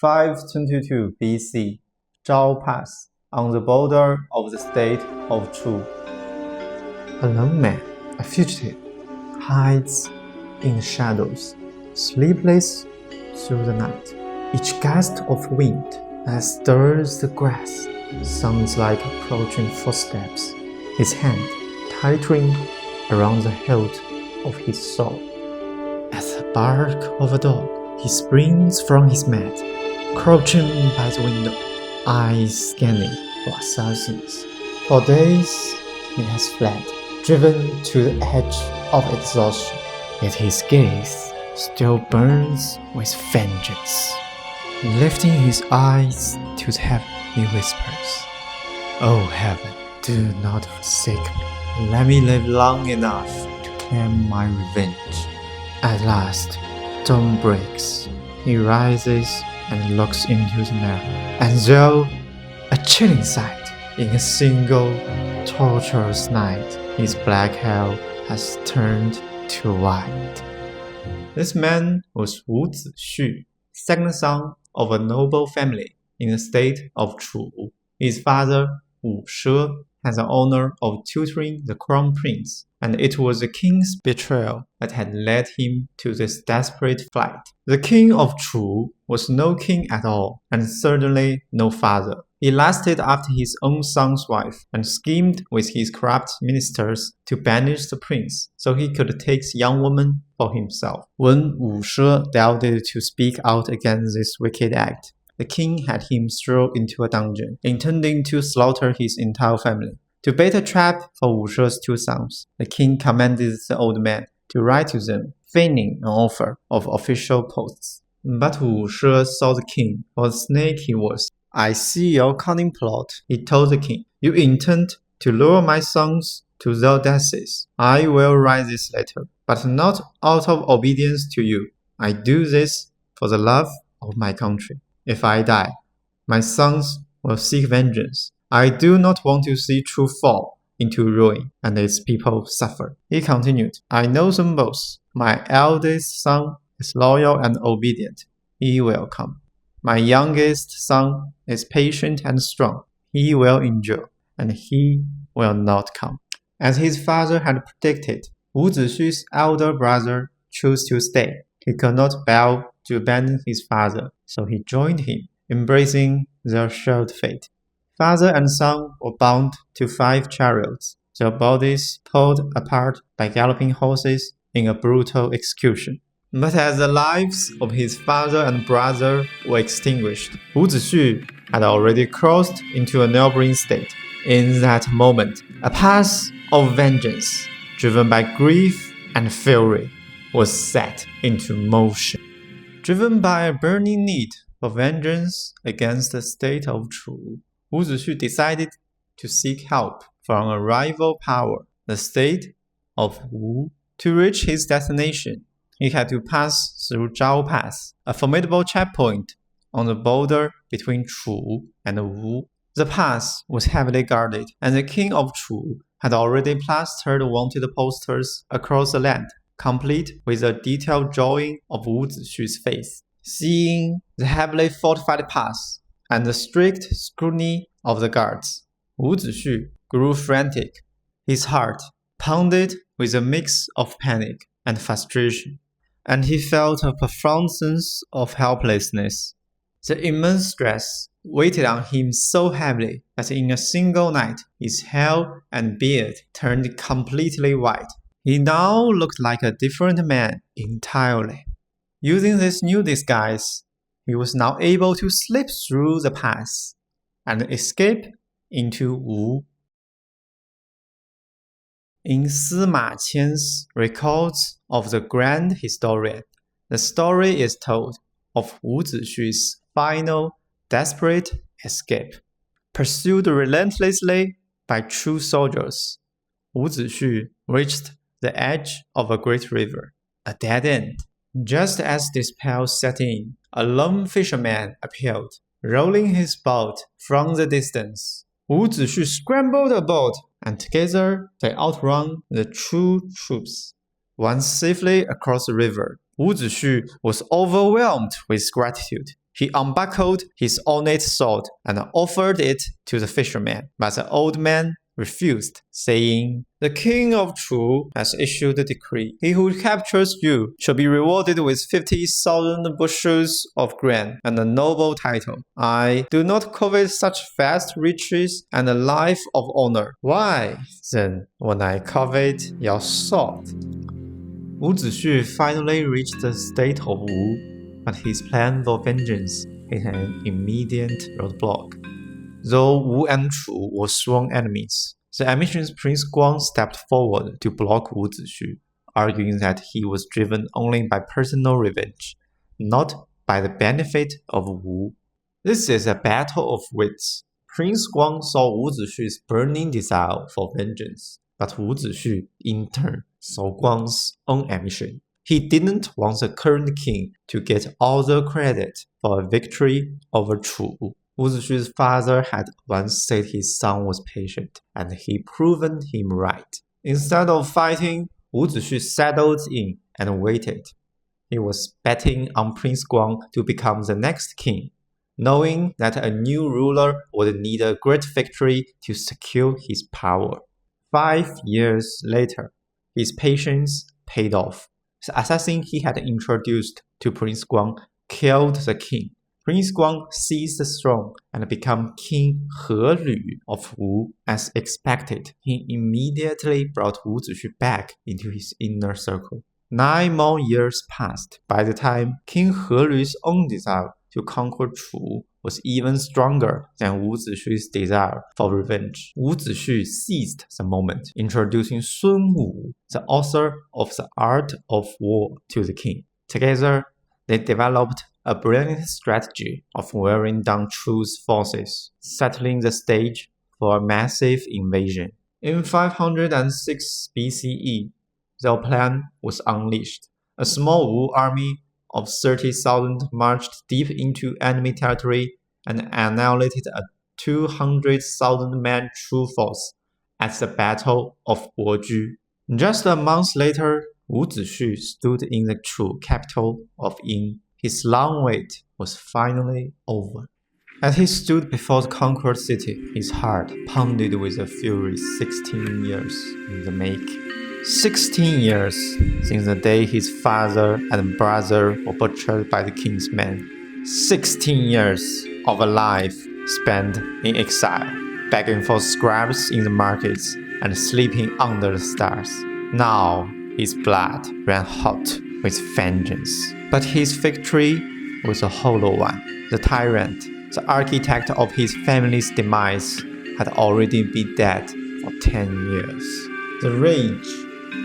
522 BC, Zhao Pass, on the border of the state of Chu. A lone man, a fugitive, hides in the shadows, sleepless through the night. Each gust of wind that stirs the grass sounds like approaching footsteps, his hand tightening around the hilt of his sword. At the bark of a dog, he springs from his mat, crouching by the window, eyes scanning for assassins. For days he has fled, driven to the edge of exhaustion, yet his gaze still burns with vengeance. Lifting his eyes to the heaven, he whispers, "O heaven, do not forsake me. Let me live long enough to claim my revenge." At last, dawn breaks. He rises and looks into the mirror. And though a chilling sight, in a single torturous night, his black hair has turned to white. This man was Wu Zixu, second son of a noble family in the state of Chu. His father, Wu She, had the honor of tutoring the crown prince, and it was the king's betrayal that had led him to this desperate flight. The king of Chu was no king at all, and certainly no father. He lusted after his own son's wife, and schemed with his corrupt ministers to banish the prince, so he could take the young woman for himself. When Wu She dared to speak out against this wicked act, the king had him thrown into a dungeon, intending to slaughter his entire family. To bait a trap for Wu She's two sons, the king commanded the old man to write to them, feigning an offer of official posts. But Wu She saw the king for the snake he was. "I see your cunning plot," he told the king. "You intend to lure my sons to their deaths. I will write this letter, but not out of obedience to you. I do this for the love of my country. If I die, my sons will seek vengeance. I do not want to see Chu fall into ruin and its people suffer." He continued, "I know them both. My eldest son is loyal and obedient. He will come. My youngest son is patient and strong. He will endure, and he will not come." As his father had predicted, Wu Zixu's elder brother chose to stay. He could not bear to abandon his father, so he joined him, embracing their shared fate. Father and son were bound to 5 chariots, their bodies pulled apart by galloping horses in a brutal execution. But as the lives of his father and brother were extinguished, Wu Zixu had already crossed into a neighboring state. In that moment, a path of vengeance, driven by grief and fury, was set into motion. Driven by a burning need for vengeance against the state of Chu, Wu Zixu decided to seek help from a rival power, the state of Wu. To reach his destination, he had to pass through Zhao Pass, a formidable checkpoint on the border between Chu and Wu. The pass was heavily guarded, and the king of Chu had already plastered wanted posters across the land, complete with a detailed drawing of Wu Zixu's face. Seeing the heavily fortified pass and the strict scrutiny of the guards, Wu Zixu grew frantic. His heart pounded with a mix of panic and frustration, and he felt a profound sense of helplessness. The immense stress weighted on him so heavily that in a single night his hair and beard turned completely white. He now looked like a different man entirely. Using this new disguise, he was now able to slip through the pass and escape into Wu. In Sima Qian's records of the Grand Historian, the story is told of Wu Zixu's final desperate escape. Pursued relentlessly by Chu soldiers, Wu Zixu reached the edge of a great river, a dead end. Just as despair set in, a lone fisherman appeared, rolling his boat from the distance. Wu Zixu scrambled aboard, and together they outrun the Chu troops. Once safely across the river, Wu Zixu was overwhelmed with gratitude. He unbuckled his ornate sword and offered it to the fisherman, but the old man refused, saying, "The king of Chu has issued a decree. He who captures you shall be rewarded with 50,000 bushels of grain and a noble title. I do not covet such vast riches and a life of honor. Why, then, when I covet your sword?" Wu Zixu finally reached the state of Wu, but his plan for vengeance hit an immediate roadblock. Though Wu and Chu were sworn enemies, the ambitious Prince Guang stepped forward to block Wu Zixu, arguing that he was driven only by personal revenge, not by the benefit of Wu. This is a battle of wits. Prince Guang saw Wu Zixu's burning desire for vengeance, but Wu Zixu, in turn, saw Guang's own ambition. He didn't want the current king to get all the credit for a victory over Chu. Wu Zixu's father had once said his son was patient, and he proven him right. Instead of fighting, Wu Zixu settled in and waited. He was betting on Prince Guang to become the next king, knowing that a new ruler would need a great victory to secure his power. 5 years later, his patience paid off. The assassin he had introduced to Prince Guang killed the king. Prince Guang seized the throne and became King Helü of Wu. As expected, he immediately brought Wu Zixu back into his inner circle. 9 more years passed by the time King Helü's own desire to conquer Chu was even stronger than Wu Zixu's desire for revenge. Wu Zixu seized the moment, introducing Sun Wu, the author of the art of war, to the king. Together, they developed a brilliant strategy of wearing down Chu's forces, settling the stage for a massive invasion. In 506 BCE, their plan was unleashed. A small Wu army of 30,000 marched deep into enemy territory and annihilated a 200,000-man Chu force at the Battle of Boju. Just a month later, Wu Zixu stood in the Chu capital of Yin. His long wait was finally over. As he stood before the conquered city, his heart pounded with a fury 16 years in the making. 16 years since the day his father and brother were butchered by the king's men. 16 years of a life spent in exile, begging for scraps in the markets and sleeping under the stars. Now his blood ran hot with vengeance. But his victory was a hollow one. The tyrant, the architect of his family's demise, had already been dead for 10 years. The rage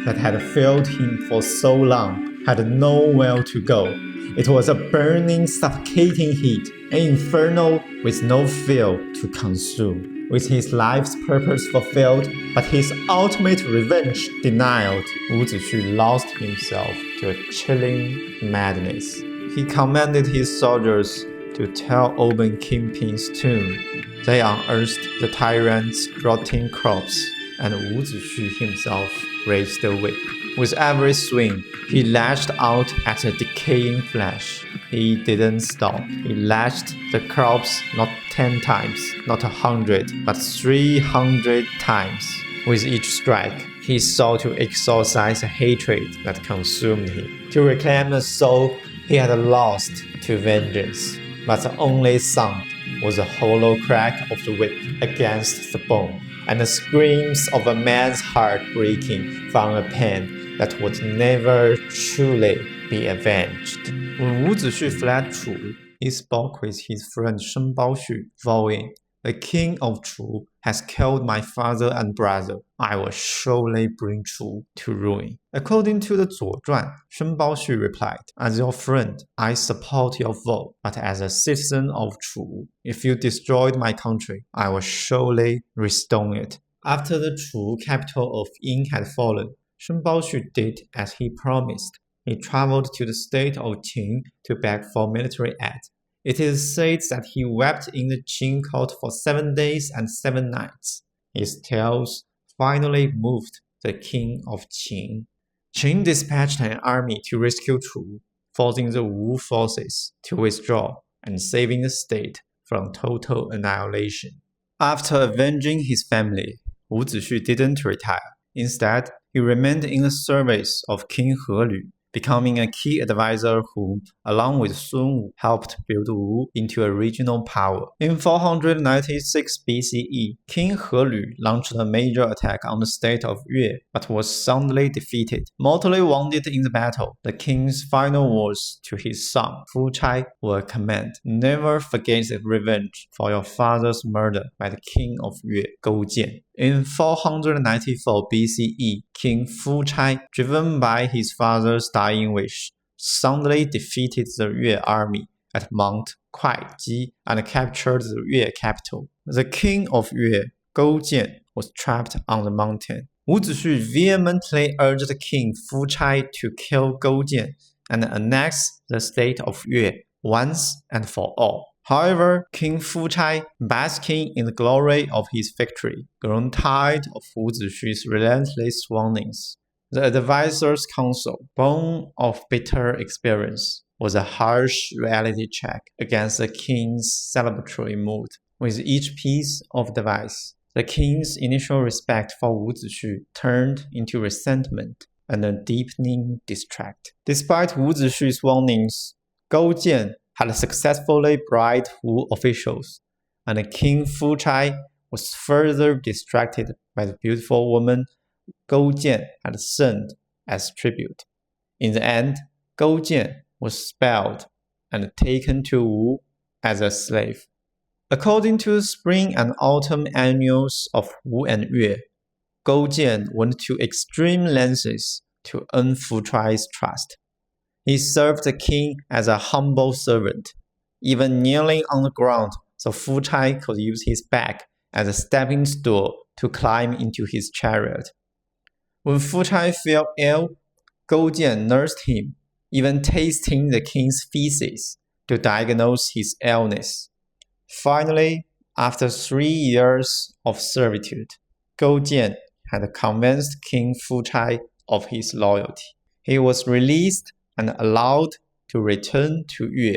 that had filled him for so long had nowhere to go. It was a burning, suffocating heat, an inferno with no fuel to consume. With his life's purpose fulfilled, but his ultimate revenge denied, Wu Zixu lost himself to a chilling madness. He commanded his soldiers to tear open Kingpin's tomb. They unearthed the tyrant's rotting corpse, and Wu Zixu himself raised the whip. With every swing, he lashed out at the decaying flesh. He didn't stop. He lashed the corpse not 10 times, not 100, but 300 times. With each strike, he sought to exorcise the hatred that consumed him, to reclaim the soul he had lost to vengeance. But the only sound was the hollow crack of the whip against the bone, and the screams of a man's heart breaking from a pain that would never truly be avenged. When Wu Zixu fled Chu, he spoke with his friend Shen Baoxu, vowing, "The king of Chu has killed my father and brother. I will surely bring Chu to ruin." According to the Zuo Zhuan, Shen Baoxu replied, "As your friend, I support your vow, but as a citizen of Chu, if you destroyed my country, I will surely restore it." After the Chu capital of Yin had fallen, Shen Baoxu did as he promised. He traveled to the state of Qing to beg for military aid. It is said that he wept in the Qing court for 7 days and 7 nights. His tears finally moved the king of Qing. Qing dispatched an army to rescue Chu, forcing the Wu forces to withdraw. and saving the state from total annihilation. After avenging his family, Wu Zixu didn't retire. Instead, he remained in the service of King Helü, becoming a key advisor who, along with Sun Wu, helped build Wu into a regional power. In 496 BCE, King Helü launched a major attack on the state of Yue, but was soundly defeated. Mortally wounded in the battle, the king's final words to his son Fuchai were command: "Never forget the revenge for your father's murder by the king of Yue, Goujian." In 494 BCE, King Fuchai, driven by his father's dying wish, soundly defeated the Yue army at Mount Kuaiji and captured the Yue capital. The king of Yue, Goujian, was trapped on the mountain. Wu Zixu vehemently urged King Fuchai to kill Goujian and annex the state of Yue once and for all. However, King Fuchai, basking in the glory of his victory, grew tired of Wu Zixu's relentless warnings. The advisor's counsel, born of bitter experience, was a harsh reality check against the king's celebratory mood. With each piece of advice, the king's initial respect for Wu Zixu turned into resentment and a deepening distrust. Despite Wu Zixu's warnings, Goujian had successfully bribed Wu officials, and King Fuchai was further distracted by the beautiful woman Goujian had sent as tribute. In the end, Goujian was expelled and taken to Wu as a slave. According to the spring and autumn annals of Wu and Yue, Goujian went to extreme lengths to earn Fuchai's trust. He served the king as a humble servant, even kneeling on the ground so Fuchai could use his back as a stepping stool to climb into his chariot. When Fuchai fell ill, Goujian nursed him, even tasting the king's feces to diagnose his illness. Finally, after 3 years of servitude, Goujian had convinced King Fuchai of his loyalty. He was released and allowed to return to Yue.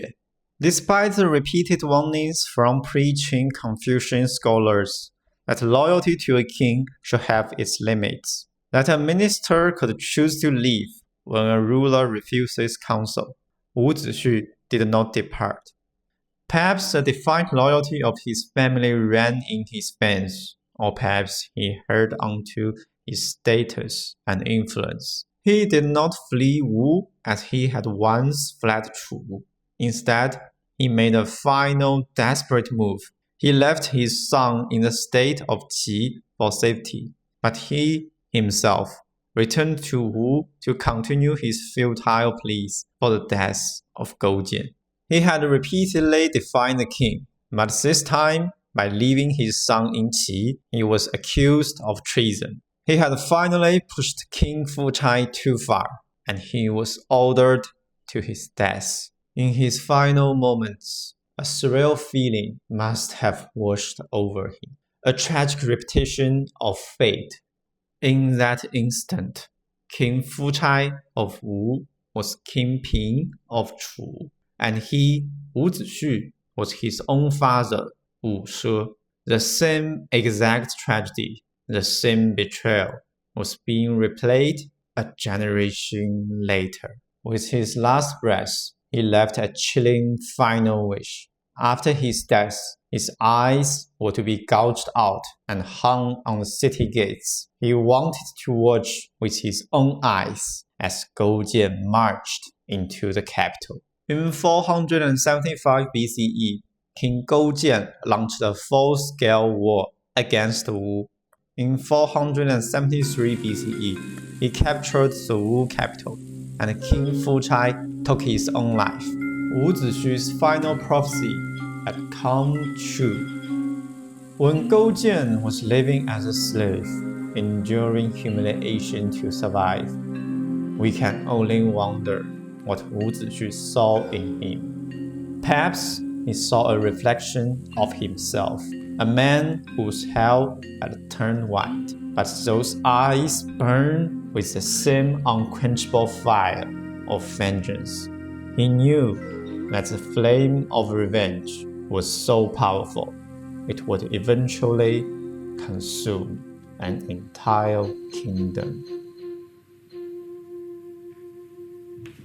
Despite the repeated warnings from pre-Qing Confucian scholars that loyalty to a king should have its limits, that a minister could choose to leave when a ruler refuses counsel, Wu Zixu did not depart. Perhaps the defiant loyalty of his family ran in his veins, or perhaps he held onto his status and influence. He did not flee Wu as he had once fled Chu. Instead, he made a final desperate move. He left his son in the state of Qi for safety, but he himself returned to Wu to continue his futile pleas for the death of Goujian. He had repeatedly defied the king, but this time, by leaving his son in Qi, he was accused of treason. He had finally pushed King Fuchai too far, and he was ordered to his death. In his final moments, a surreal feeling must have washed over him, a tragic repetition of fate. In that instant, King Fuchai of Wu was kingpin of Chu, and he, Wu Zixu, was his own father, Wu She. The same exact tragedy, the same betrayal, was being replayed a generation later. With his last breath, he left a chilling final wish. After his death, his eyes were to be gouged out and hung on the city gates. He wanted to watch with his own eyes as Goujian marched into the capital. In 475 BCE, King Goujian launched a full-scale war against Wu. In 473 BCE, he captured the Wu capital, and King Fuchai took his own life. Wu Zixu's final prophecy had come true. When Goujian was living as a slave, enduring humiliation to survive, we can only wonder what Wu Zixu saw in him. Perhaps he saw a reflection of himself, a man whose hell had turned white, but those eyes burned with the same unquenchable fire of vengeance. He knew that the flame of revenge was so powerful, it would eventually consume an entire kingdom.